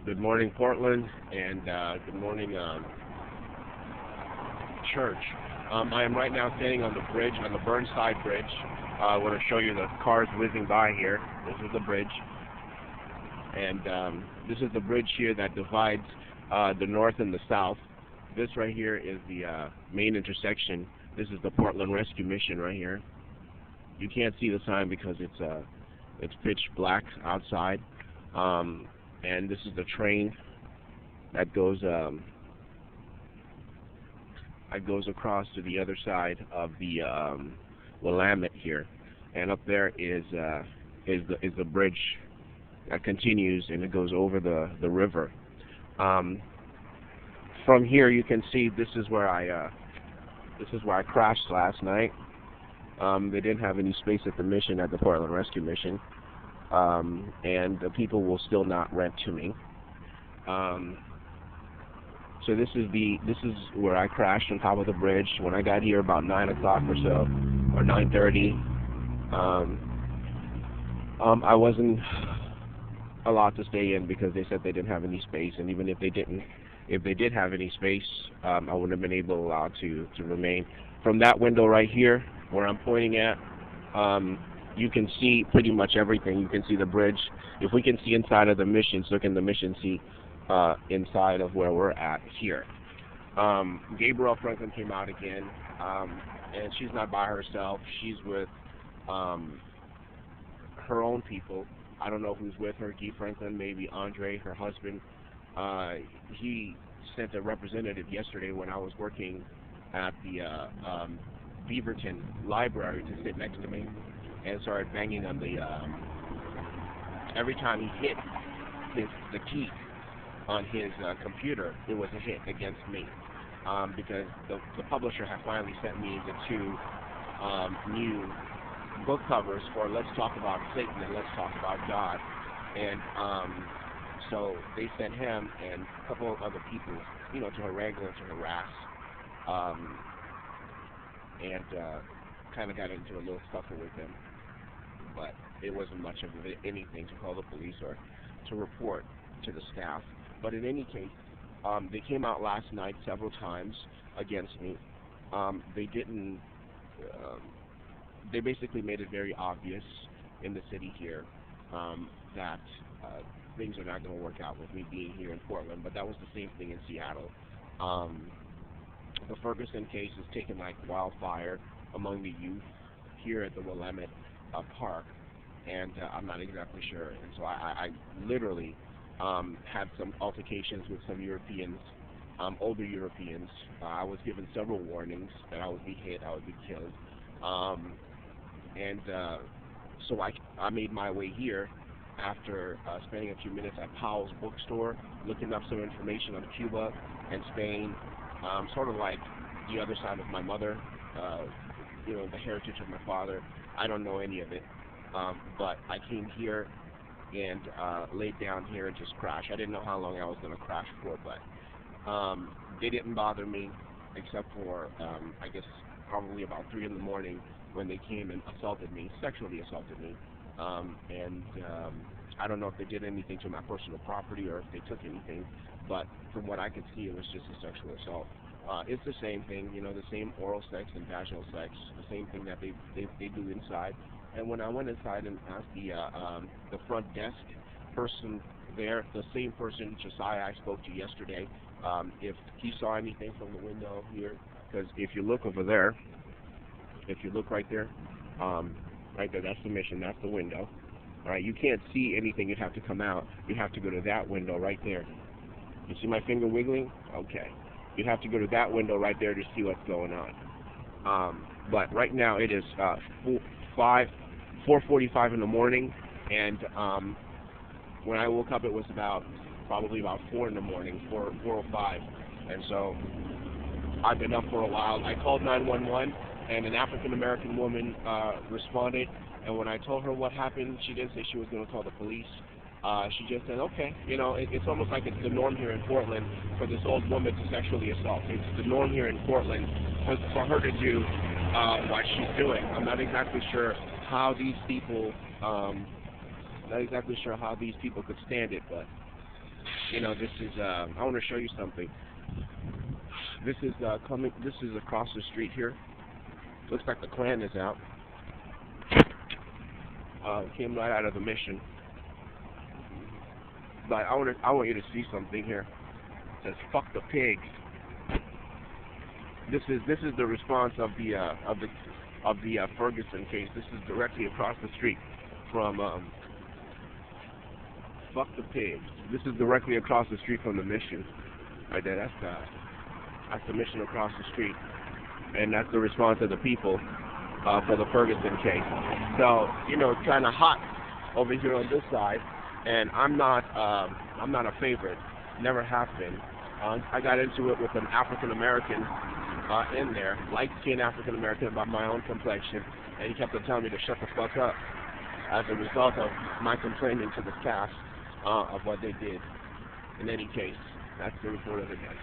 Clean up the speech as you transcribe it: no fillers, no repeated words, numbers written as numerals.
Good morning, Portland, and good morning, church. I am right now standing on the bridge, on the Burnside Bridge. I want to show you the cars whizzing by here. This is the bridge, and this is the bridge here that divides the north and the south. This right here is the main intersection. This is the Portland Rescue Mission right here. You can't see the sign because it's pitch black outside. And this is the train that goes across to the other side of the Willamette here, and up there is the bridge that continues, and it goes over the river. From here you can see this is where I crashed last night. They didn't have any space at the mission, at the Portland Rescue Mission. And the people will still not rent to me. So this is where I crashed on top of the bridge when I got here about 9 o'clock or so, or 9:30. I wasn't allowed to stay in because they said they didn't have any space, and even if they did have any space, I wouldn't have been allowed to remain. From that window right here, where I'm pointing at, you can see pretty much everything. You can see the bridge. If we can see inside of the mission, so can the mission see inside of where we're at here. Gabrielle Franklin came out again, and she's not by herself. She's with her own people. I don't know who's with her. Guy Franklin, maybe Andre, her husband. He sent a representative yesterday when I was working at the Beaverton Library to sit next to me, and started banging on the every time he hit the key on his computer, it was a hit against me, because the publisher had finally sent me the 2 new book covers for Let's Talk About Satan and Let's Talk About God, and so they sent him and a couple of other people, to wrangle and to harass, and kind of got into a little scuffle with him. But it wasn't much of anything to call the police or to report to the staff. But in any case, they came out last night several times against me. They didn't. They basically made it very obvious in the city here that things are not going to work out with me being here in Portland. But that was the same thing in Seattle. The Ferguson case is taken like wildfire among the youth here at the Willamette Park, and I'm not exactly sure. And so I literally had some altercations with some Europeans, older Europeans. I was given several warnings that I would be hit, I would be killed. So I made my way here after spending a few minutes at Powell's bookstore, looking up some information on Cuba and Spain, sort of like the other side of my mother, the heritage of my father. I don't know any of it, but I came here and laid down here and just crashed. I didn't know how long I was going to crash for, but they didn't bother me except for, I guess, probably about 3 in the morning when they came and sexually assaulted me. I don't know if they did anything to my personal property or if they took anything, but from what I could see, it was just a sexual assault. It's the same thing, the same oral sex and vaginal sex, the same thing that they do inside. And when I went inside and asked the front desk person there, the same person, Josiah, I spoke to yesterday, if he saw anything from the window here, because if you look over there, if you look right there, that's the mission, that's the window. All right, you can't see anything, you have to come out. You have to go to that window right there. You see my finger wiggling? Okay. You have to go to that window right there to see what's going on. But right now it is 4:45 in the morning, and when I woke up it was probably about 4 in the morning, 4:05, and so I've been up for a while. I called 911, and an African American woman responded, and when I told her what happened, she didn't say she was going to call the police. She just said, okay, it's almost like it's the norm here in Portland for this old woman to sexually assault. It's the norm here in Portland for her to do what she's doing. I'm not exactly sure how these people could stand it, but You know, this is, I want to show you something. This is this is across the street here. Looks like the Klan is out. Came right out of the mission. But I want you to see something here. It says "fuck the pigs." This is the response of the Ferguson case. This is directly across the street from "fuck the pigs." This is directly across the street from the mission. Right there. That's the mission across the street, and that's the response of the people for the Ferguson case. So, you know, it's kind of hot over here on this side, and I'm not a favorite. Never have been. I got into it with an African American in there, light-skinned African American about my own complexion, and he kept on telling me to shut the fuck up as a result of my complaining to the staff of what they did. In any case, that's the report of the day.